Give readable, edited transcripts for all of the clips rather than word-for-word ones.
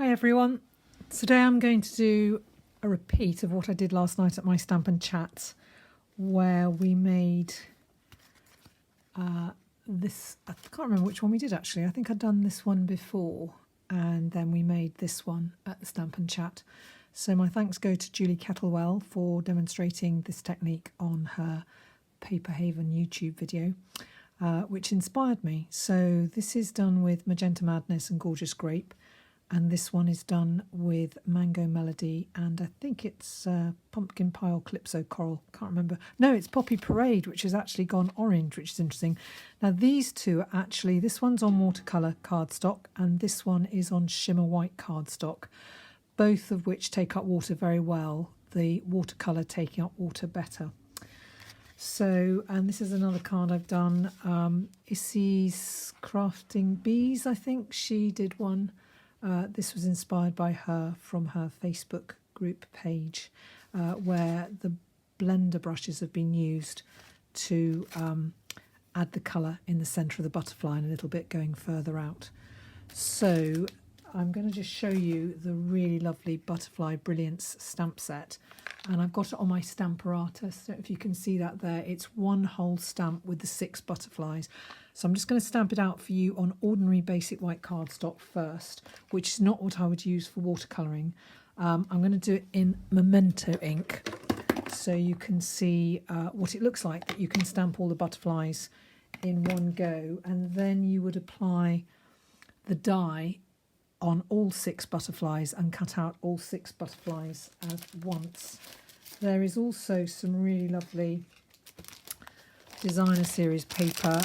Hi everyone. Today I'm going to do a repeat of what I did last night at my Stamp and Chat, where we made this. I can't remember which one we did actually. I think I'd done this one before and then we made this one at the Stamp and Chat. So my thanks go to Julie Kettlewell for demonstrating this technique on her Paper Haven YouTube video, which inspired me. So this is done with Magenta Madness and Gorgeous Grape. And this one is done with Mango Melody, and I think it's Pumpkin Pie or Calypso Coral, can't remember. No, it's Poppy Parade, which has actually gone orange, which is interesting. Now these two are actually, this one's on watercolour cardstock, and this one is on shimmer white cardstock, both of which take up water very well, the watercolour taking up water better. So, and this is another card I've done, Issy's Crafting Bees, I think she did one. This was inspired by her from her Facebook group page, where the blender brushes have been used to add the colour in the centre of the butterfly and a little bit going further out. So I'm going to just show you the really lovely Butterfly Brilliance stamp set, and I've got it on my Stamparatus. So if you can see that there, it's one whole stamp with the 6 butterflies. So I'm just going to stamp it out for you on ordinary basic white cardstock first, which is not what I would use for watercolouring. I'm going to do it in Memento ink so you can see what it looks like, that you can stamp all the butterflies in one go, and then you would apply the die on all 6 butterflies and cut out all 6 butterflies at once. There is also some really lovely designer series paper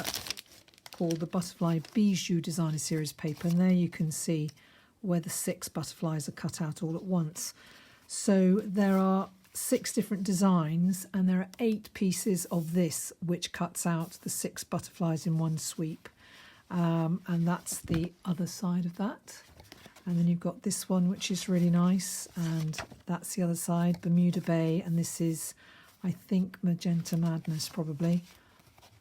called the Butterfly Bijou Designer Series paper, and there you can see where the 6 butterflies are cut out all at once. So there are 6 different designs, and there are 8 pieces of this which cuts out the 6 butterflies in one sweep, and that's the other side of that. And then you've got this one, which is really nice, and that's the other side, Bermuda Bay, and this is, I think, Magenta Madness probably.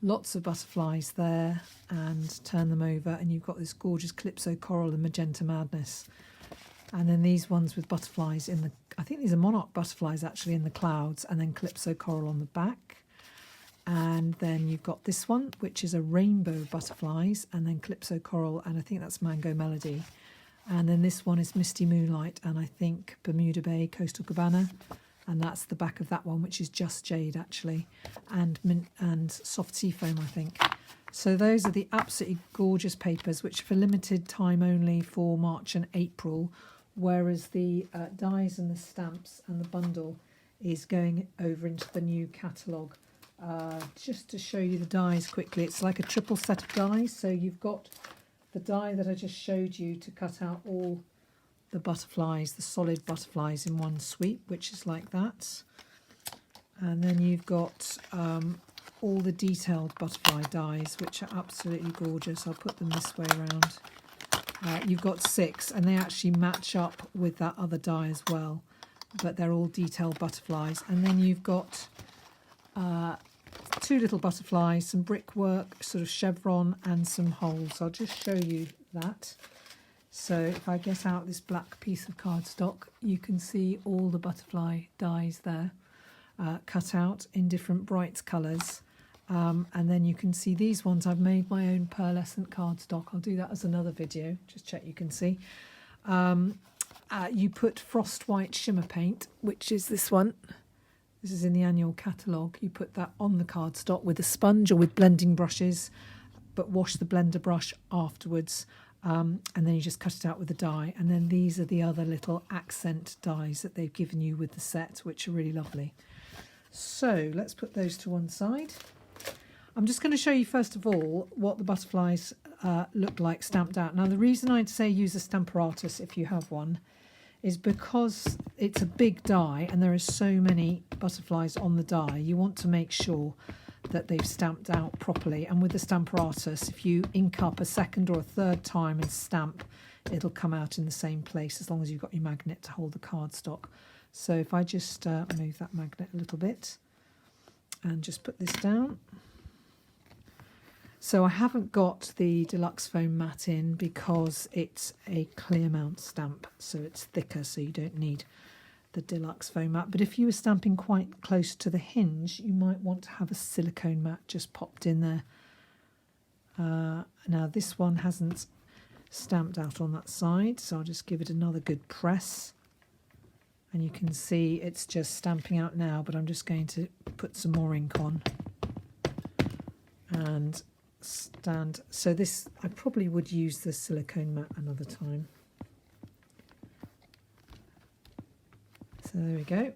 Lots of butterflies there, and turn them over and you've got this gorgeous Calypso Coral and Magenta Madness. And then these ones with butterflies in the, I think these are monarch butterflies actually in the clouds, and then Calypso Coral on the back. And then you've got this one, which is a rainbow butterflies, and then Calypso Coral, and I think that's Mango Melody. And then this one is Misty Moonlight, and I think Bermuda Bay, Coastal Cabana. And that's the back of that one, which is just jade actually, and mint and soft sea foam, I think. So those are the absolutely gorgeous papers, which are for limited time only for March and April, whereas the dies and the stamps and the bundle is going over into the new catalogue. Just to show you the dies quickly, it's like a triple set of dies. So you've got the die that I just showed you to cut out all the butterflies, the solid butterflies in one sweep, which is like that. And then you've got all the detailed butterfly dies, which are absolutely gorgeous. I'll put them this way around. You've got 6, and they actually match up with that other die as well, but they're all detailed butterflies. And then you've got 2 little butterflies, some brickwork, sort of chevron, and some holes. I'll just show you that. So if I get out this black piece of cardstock, you can see all the butterfly dies there, cut out in different bright colours. And then you can see these ones. I've made my own pearlescent cardstock. I'll do that as another video, just check you can see. You put frost white shimmer paint, which is this one. This is in the annual catalogue. You put that on the cardstock with a sponge or with blending brushes, but wash the blender brush afterwards. And then you just cut it out with a die. And then these are the other little accent dies that they've given you with the set, which are really lovely. So let's put those to one side. I'm just going to show you first of all what the butterflies look like stamped out. Now the reason I'd say use a Stamparatus if you have one is because it's a big die and there are so many butterflies on the die. You want to make sure that they've stamped out properly, and with the Stamparatus, if you ink up a second or a third time and stamp, it'll come out in the same place as long as you've got your magnet to hold the cardstock. So if I just move that magnet a little bit and just put this down. So I haven't got the deluxe foam matte in because it's a clear mount stamp, so it's thicker, so you don't need the deluxe foam matte. But if you were stamping quite close to the hinge, you might want to have a silicone matte just popped in there. Now this one hasn't stamped out on that side, so I'll just give it another good press. And you can see it's just stamping out now, but I'm just going to put some more ink on and stand. So this, I probably would use the silicone matte another time. So there we go.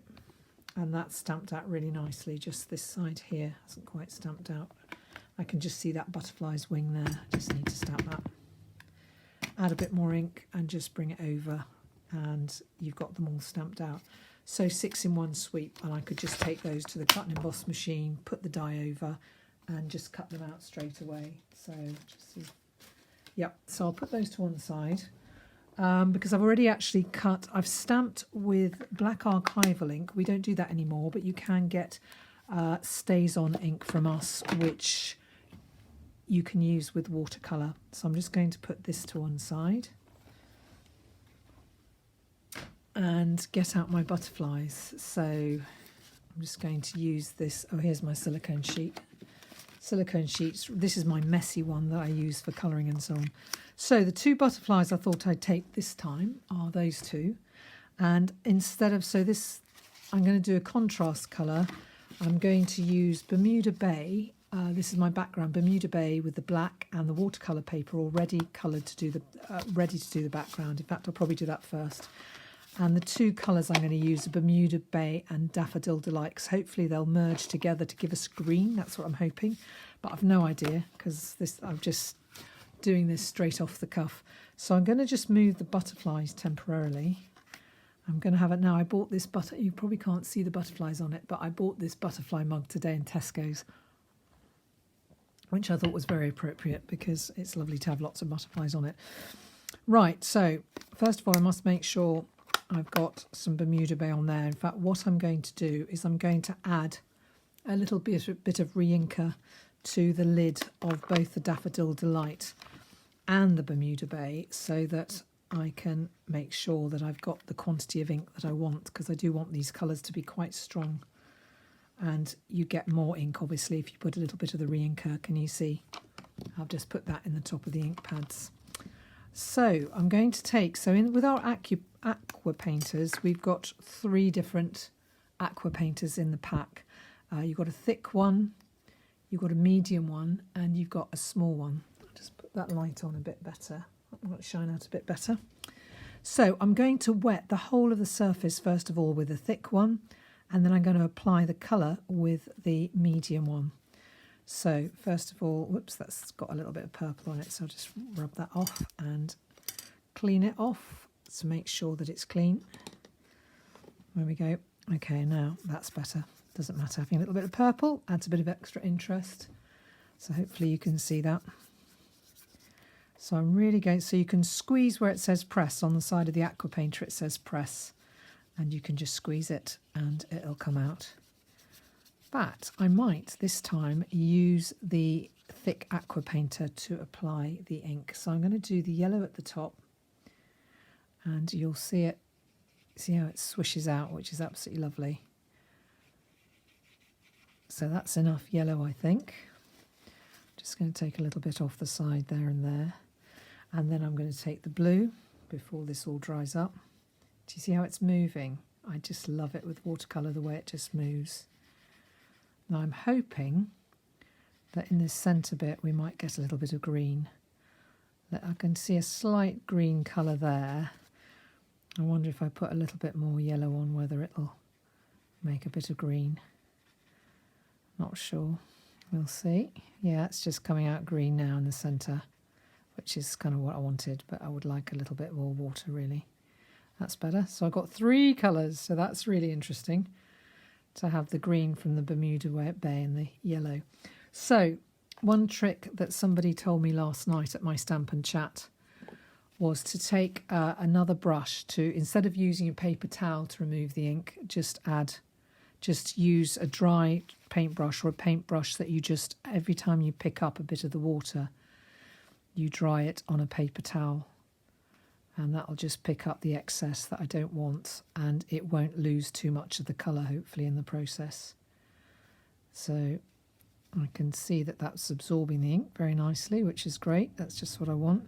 And that's stamped out really nicely. Just this side here hasn't quite stamped out. I can just see that butterfly's wing there. Just need to stamp that. Add a bit more ink and just bring it over, and you've got them all stamped out. So 6 in one sweep, and I could just take those to the cut and emboss machine, put the die over, and just cut them out straight away. So just see. Yep, so I'll put those to one side because I've already actually cut. I've stamped with black archival ink. We don't do that anymore, but you can get stays on ink from us, which you can use with watercolour. So I'm just going to put this to one side and get out my butterflies. So I'm just going to use this. Oh, here's my silicone sheet. Silicone sheets. This is my messy one that I use for colouring and so on. So the 2 butterflies I thought I'd take this time are those 2. And instead of, so this, I'm going to do a contrast colour. I'm going to use Bermuda Bay. This is my background, Bermuda Bay, with the black and the watercolour paper already coloured to do the, ready to do the background. In fact, I'll probably do that first. And the 2 colours I'm going to use are Bermuda Bay and Daffodil Delights. Hopefully they'll merge together to give us green. That's what I'm hoping. But I've no idea because I'm just doing this straight off the cuff. So I'm going to just move the butterflies temporarily. I'm going to have it now. I bought this you probably can't see the butterflies on it, but I bought this butterfly mug today in Tesco's, which I thought was very appropriate because it's lovely to have lots of butterflies on it. Right, so first of all, I must make sure I've got some Bermuda Bay on there. In fact, what I'm going to do is I'm going to add a little bit of re-inker to the lid of both the Daffodil Delight and the Bermuda Bay so that I can make sure that I've got the quantity of ink that I want, because I do want these colours to be quite strong. And you get more ink, obviously, if you put a little bit of the re-inker. Can you see? I've just put that in the top of the ink pads. So I'm going to take, with our aqua painters, we've got 3 different aqua painters in the pack. You've got a thick one, you've got a medium one, and you've got a small one. I'll just put that light on a bit better. I'm going to shine out a bit better. So I'm going to wet the whole of the surface, first of all, with a thick one, and then I'm going to apply the colour with the medium one. So first of all, whoops, that's got a little bit of purple on it, so I'll just rub that off and clean it off to make sure that it's clean. There we go. Okay, now that's better. Doesn't matter. Having a little bit of purple adds a bit of extra interest. So hopefully you can see that. So I'm really going, so you can squeeze where it says press. On the side of the aqua painter it says press, and you can just squeeze it and it'll come out. But I might this time use the thick aqua painter to apply the ink. So I'm going to do the yellow at the top, and you'll see it, see how it swishes out, which is absolutely lovely. So that's enough yellow, I think. Just going to take a little bit off the side there and there. And then I'm going to take the blue before this all dries up. Do you see how it's moving? I just love it with watercolour, the way it just moves. Now I'm hoping that in this centre bit we might get a little bit of green. I can see a slight green colour there. I wonder if I put a little bit more yellow on whether it'll make a bit of green. Not sure. We'll see. Yeah, it's just coming out green now in the centre, which is kind of what I wanted, but I would like a little bit more water, really. That's better. So I've got 3 colours, so that's really interesting to have the green from the Bermuda Bay and the yellow. So one trick that somebody told me last night at my Stamp and Chat was to take another brush to, instead of using a paper towel to remove the ink, just add just use a dry paintbrush or a paintbrush that you just, every time you pick up a bit of the water, you dry it on a paper towel. And that'll just pick up the excess that I don't want, and it won't lose too much of the colour, hopefully, in the process. So I can see that that's absorbing the ink very nicely, which is great. That's just what I want.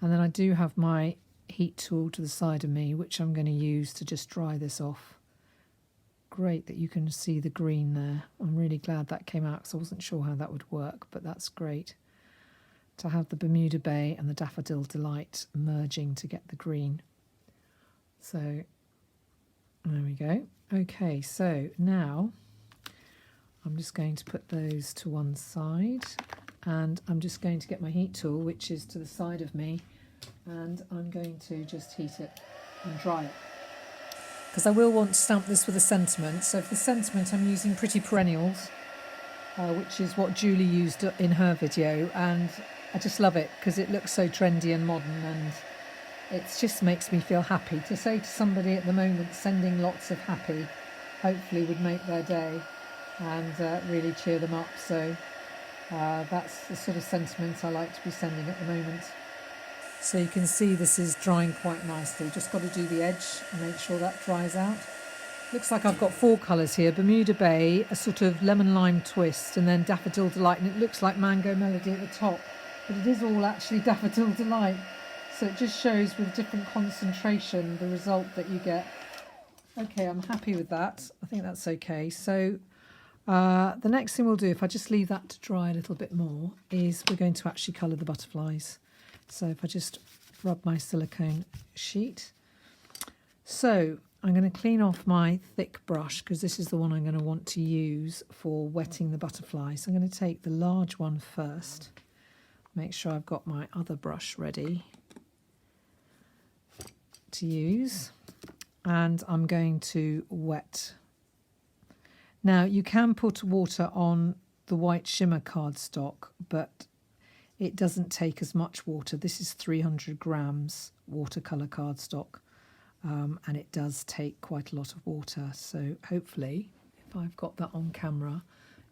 And then I do have my heat tool to the side of me, which I'm going to use to just dry this off. Great that you can see the green there. I'm really glad that came out because I wasn't sure how that would work, but that's great. To have the Bermuda Bay and the Daffodil Delight merging to get the green. So there we go. Okay, so now I'm just going to put those to one side, and I'm just going to get my heat tool, which is to the side of me, and I'm going to just heat it and dry it. Because I will want to stamp this with a sentiment. So for the sentiment, I'm using Pretty Perennials, which is what Julie used in her video, and I just love it because it looks so trendy and modern, and it just makes me feel happy. To say to somebody at the moment, sending lots of happy, hopefully would make their day and really cheer them up. So that's the sort of sentiment I like to be sending at the moment. So you can see this is drying quite nicely. Just got to do the edge and make sure that dries out. Looks like I've got 4 colours here: Bermuda Bay, a sort of lemon lime twist, and then Daffodil Delight, and it looks like Mango Melody at the top, but it is all actually Daffodil Delight. So it just shows with different concentration the result that you get. Okay, I'm happy with that. I think that's okay. So the next thing we'll do, if I just leave that to dry a little bit more, is we're going to actually colour the butterflies. So if I just rub my silicone sheet. So I'm going to clean off my thick brush because this is the one I'm going to want to use for wetting the butterflies. So I'm going to take the large one first. Make sure I've got my other brush ready to use. And I'm going to wet. Now you can put water on the white shimmer cardstock, but it doesn't take as much water. This is 300 grams watercolour cardstock, and it does take quite a lot of water. So hopefully, if I've got that on camera,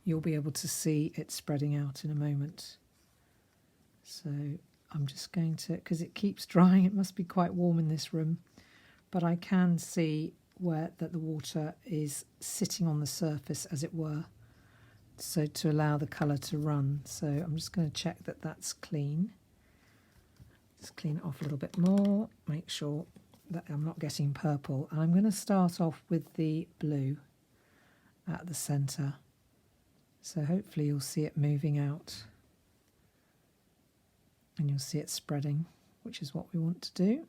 you'll be able to see it spreading out in a moment. So I'm just going to, because it keeps drying, it must be quite warm in this room, but I can see where that the water is sitting on the surface, as it were, so to allow the colour to run. So I'm just going to check that that's clean. Just clean it off a little bit more, make sure that I'm not getting purple. And I'm going to start off with the blue at the centre. So hopefully you'll see it moving out and you'll see it spreading, which is what we want to do.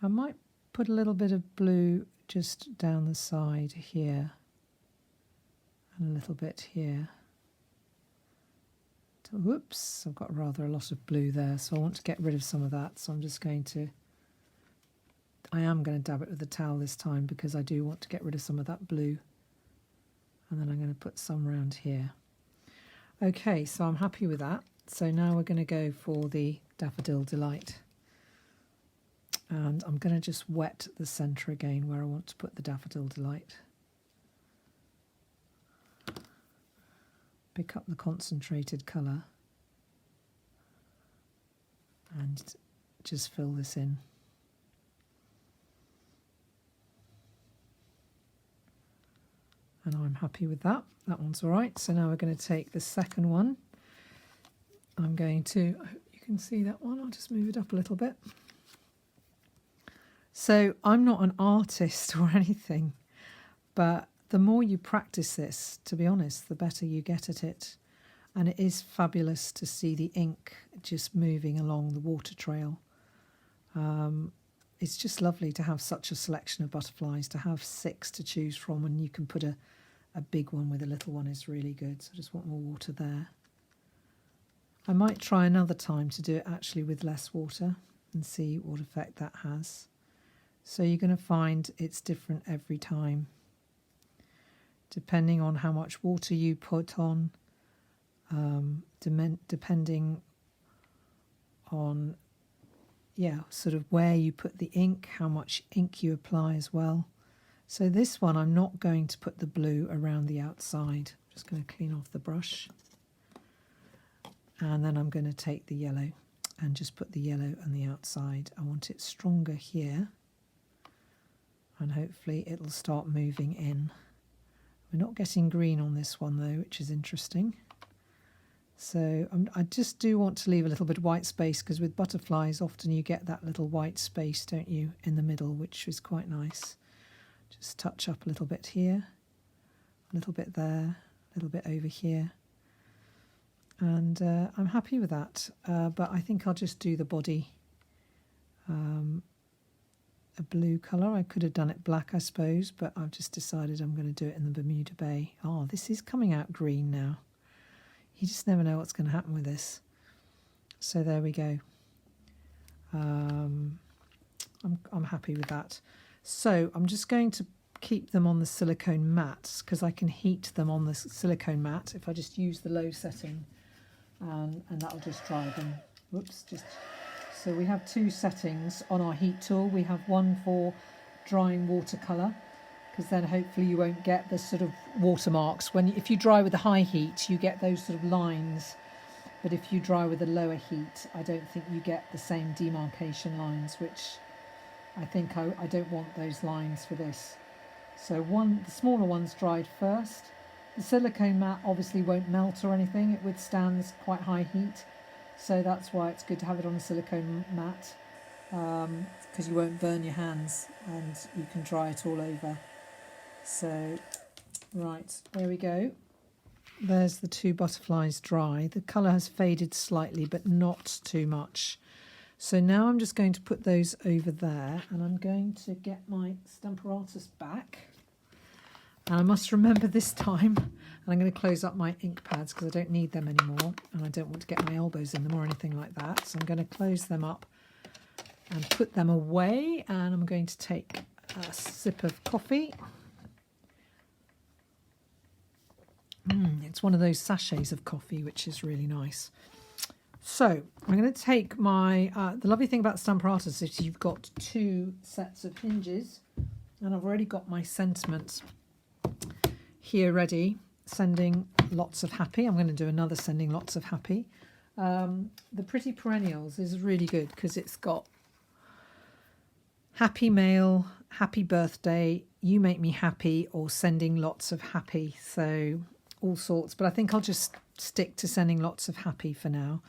I might put a little bit of blue just down the side here and a little bit here. Whoops, I've got rather a lot of blue there, so I want to get rid of some of that. So I'm just going to, I am going to dab it with a towel this time because I do want to get rid of some of that blue. And then I'm going to put some around here. Okay, so I'm happy with that. So now we're going to go for the Daffodil Delight. And I'm going to just wet the centre again where I want to put the Daffodil Delight. Pick up the concentrated colour and just fill this in. And I'm happy with that. That one's all right. So now we're going to take the second one. I'm going to, I hope you can see that one. I'll just move it up a little bit. So I'm not an artist or anything, but the more you practice this, to be honest, the better you get at it. And it is fabulous to see the ink just moving along the water trail. It's just lovely to have such a selection of butterflies, to have 6 to choose from, and you can put a big one with a little one is really good. So I just want more water there. I might try another time to do it actually with less water and see what effect that has. So you're going to find it's different every time, depending on how much water you put on, depending on, sort of where you put the ink, how much ink you apply as well. So this one, I'm not going to put the blue around the outside. I'm just going to clean off the brush. And then I'm going to take the yellow and just put the yellow on the outside. I want it stronger here. And hopefully it'll start moving in. We're not getting green on this one though, which is interesting. So I just do want to leave a little bit of white space, because with butterflies often you get that little white space, don't you, in the middle, which is quite nice. Just touch up a little bit here, a little bit there, a little bit over here. And I'm happy with that, but I think I'll just do the body a blue colour. I could have done it black, I suppose, but I've just decided I'm going to do it in the Bermuda Bay. Oh, this is coming out green now. You just never know what's going to happen with this. So there we go. I'm happy with that. So I'm just going to keep them on the silicone mats, because I can heat them on the silicone mat if I just use the low setting, and that'll just dry them. Whoops, so we have two settings on our heat tool. We have one for drying watercolour, because then hopefully you won't get the sort of watermarks. If you dry with the high heat, you get those sort of lines, but if you dry with the lower heat, I don't think you get the same demarcation lines, which I think I don't want those lines for this. So the smaller one's dried first. The silicone mat obviously won't melt or anything. It withstands quite high heat. So that's why it's good to have it on a silicone mat, because you won't burn your hands and you can dry it all over. So, right, there we go. There's the two butterflies dry. The colour has faded slightly, but not too much. So now I'm just going to put those over there, and I'm going to get my Stamparatus back. And I must remember this time, and I'm going to close up my ink pads because I don't need them anymore, and I don't want to get my elbows in them or anything like that. So I'm going to close them up and put them away, and I'm going to take a sip of coffee. It's one of those sachets of coffee, which is really nice. So I'm going to take my, the lovely thing about Stamparatus is you've got two sets of hinges, and I've already got my sentiments here ready, sending lots of happy. I'm going to do another sending lots of happy. The Pretty Perennials is really good because it's got happy mail, happy birthday, you make me happy, or sending lots of happy. So all sorts, but I think I'll just stick to sending lots of happy for now.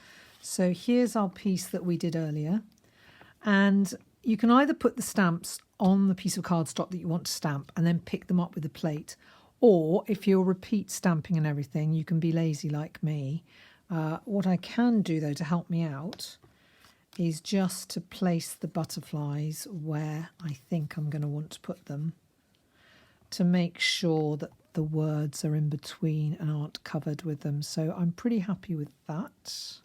So here's our piece that we did earlier, and you can either put the stamps on the piece of cardstock that you want to stamp and then pick them up with a plate, or if you're repeat stamping and everything, you can be lazy like me. What I can do though to help me out is just to place the butterflies where I think I'm going to want to put them, to make sure that the words are in between and aren't covered with them. So I'm pretty happy with that.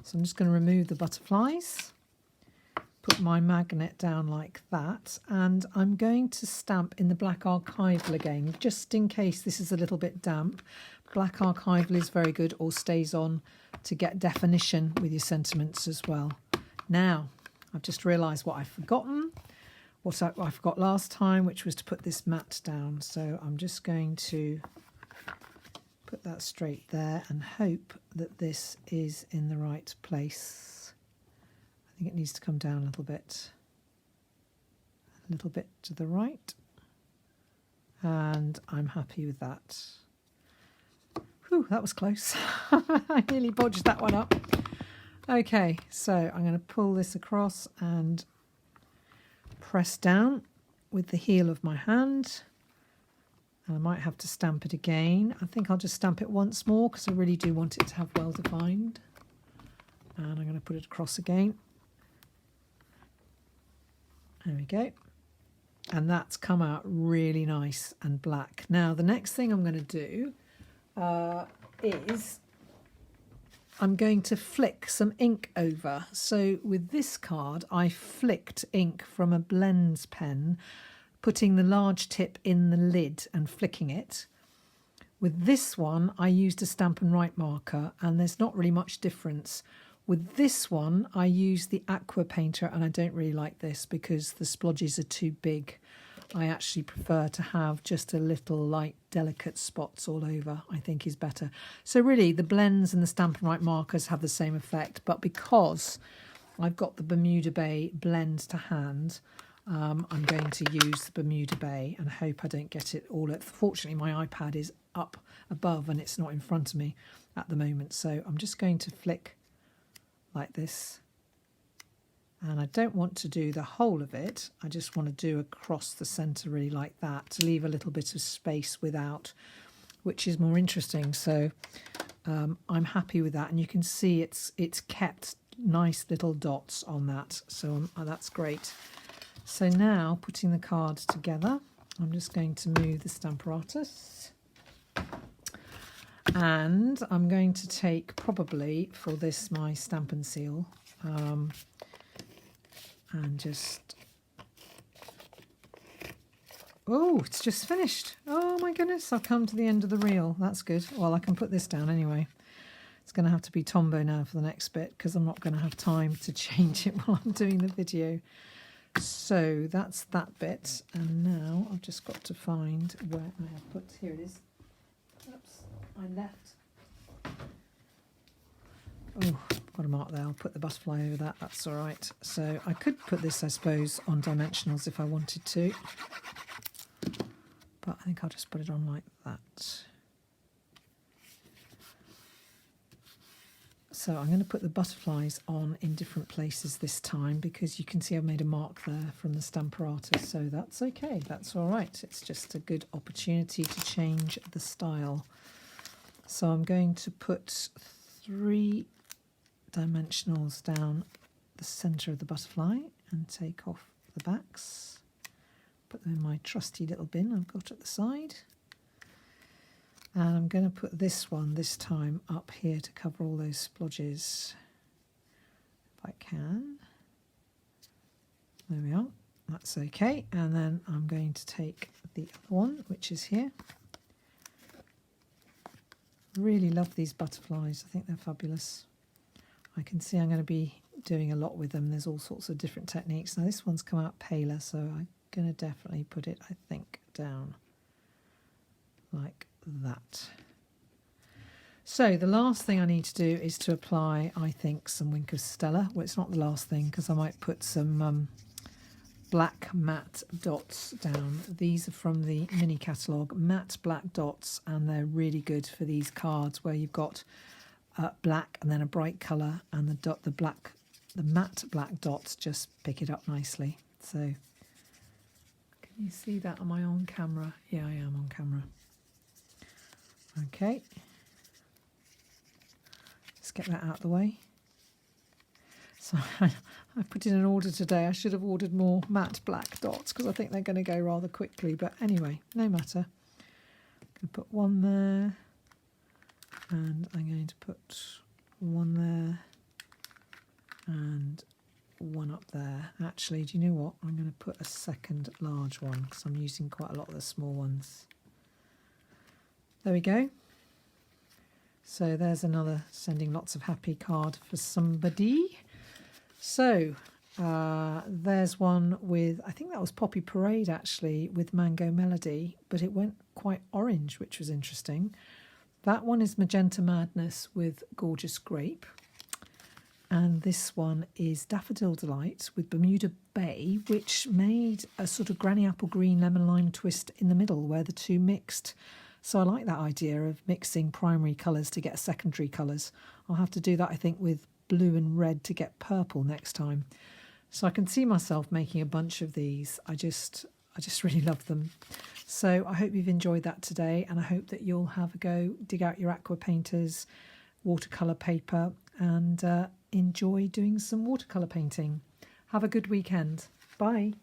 So I'm just going to remove the butterflies, put my magnet down like that, and I'm going to stamp in the black archival again, just in case this is a little bit damp. Black archival is very good, or stays on to get definition with your sentiments as well. Now, I've just realised what I've forgotten, what I forgot last time, which was to put this mat down. So I'm just going to put that straight there and hope that this is in the right place. I think it needs to come down a little bit to the right, and I'm happy with that. Whew, that was close. I nearly bodged that one up. Okay, so I'm going to pull this across and press down with the heel of my hand. I might have to stamp it again. I think I'll just stamp it once more because I really do want it to have well defined. And I'm going to put it across again. There we go. And that's come out really nice and black. Now the next thing I'm going to do is I'm going to flick some ink over. So with this card, I flicked ink from a blends pen, putting the large tip in the lid and flicking it. With this one, I used a Stamp and Write marker, and there's not really much difference. With this one, I used the aqua painter, and I don't really like this because the splodges are too big. I actually prefer to have just a little light delicate spots all over, I think is better. So really the blends and the Stampin' Write markers have the same effect, but because I've got the Bermuda Bay blend to hand, I'm going to use the Bermuda Bay and hope I don't get it all. Fortunately, my iPad is up above and it's not in front of me at the moment. So I'm just going to flick like this. And I don't want to do the whole of it. I just want to do across the centre really like that to leave a little bit of space without, which is more interesting. So I'm happy with that. And you can see it's kept nice little dots on that. So that's great. So now, putting the cards together, I'm just going to move the Stamparatus. And I'm going to take, probably, for this, my Stampin' Seal. And just... Oh, it's just finished. Oh, my goodness, I've come to the end of the reel. That's good. Well, I can put this down anyway. It's going to have to be Tombow now for the next bit because I'm not going to have time to change it while I'm doing the video. So that's that bit, and now I've just got to find where I have put, here it is. Oops, I left. Oh, got a mark there, I'll put the butterfly over that, that's all right. So I could put this, I suppose, on dimensionals if I wanted to, but I think I'll just put it on like that. So I'm going to put the butterflies on in different places this time because you can see I've made a mark there from the Stamparatus, so that's okay, that's all right. It's just a good opportunity to change the style. So I'm going to put 3 dimensionals down the centre of the butterfly and take off the backs. Put them in my trusty little bin I've got at the side. And I'm going to put this one this time up here to cover all those splodges, if I can. There we are, that's okay. And then I'm going to take the other one, which is here. Really love these butterflies, I think they're fabulous. I can see I'm going to be doing a lot with them. There's all sorts of different techniques. Now this one's come out paler, so I'm going to definitely put it, I think, down like that. So the last thing I need to do is to apply, I think, some Wink of Stella. Well, it's not the last thing because I might put some black matte dots down. These are from the mini catalogue, matte black dots, and they're really good for these cards where you've got black and then a bright colour, and the matte black dots just pick it up nicely. So can you see that? Am I on camera? Yeah, I am on camera. Okay, let's get that out of the way. So I put in an order today. I should have ordered more matte black dots because I think they're going to go rather quickly. But anyway, no matter. I'm going to put one there, and I'm going to put one there, and one up there. Actually, do you know what? I'm going to put a second large one because I'm using quite a lot of the small ones. There we go. So there's another sending lots of happy card for somebody. So there's one with, I think that was Poppy Parade actually, with Mango Melody, but it went quite orange, which was interesting. That one is Magenta Madness with Gorgeous Grape. And this one is Daffodil Delight with Bermuda Bay, which made a sort of granny apple green lemon lime twist in the middle where the two mixed. So I like that idea of mixing primary colours to get secondary colours. I'll have to do that, I think, with blue and red to get purple next time. So I can see myself making a bunch of these. I just really love them. So I hope you've enjoyed that today, and I hope that you'll have a go, dig out your aqua painters, watercolour paper, and enjoy doing some watercolour painting. Have a good weekend. Bye.